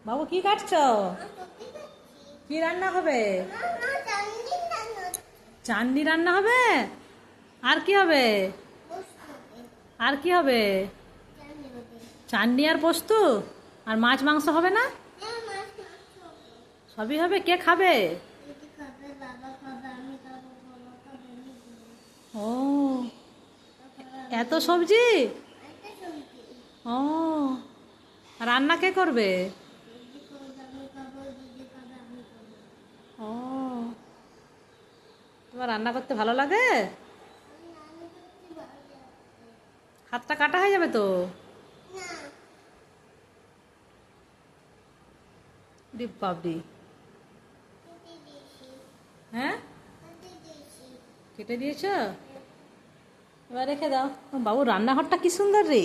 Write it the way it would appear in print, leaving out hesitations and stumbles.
বাবু কি কাটছো? কি রান্না হবে? চাটনি রান্না হবে। আর কি হবে? আর কি হবে? চাটনি আর পোস্ত। আর মাছ মাংস হবে না? সবই হবে। কে খাবে? ও, এত সবজি। ও, রান্না কে করবে? ও, তোমার রান্না করতে ভালো লাগে? হাতটা কাটা হয়ে যাবে তো। বাবরি। হ্যাঁ, কেটে দিয়েছ। এবার রেখে দাও। বাবু রান্নাঘরটা কি সুন্দর রে।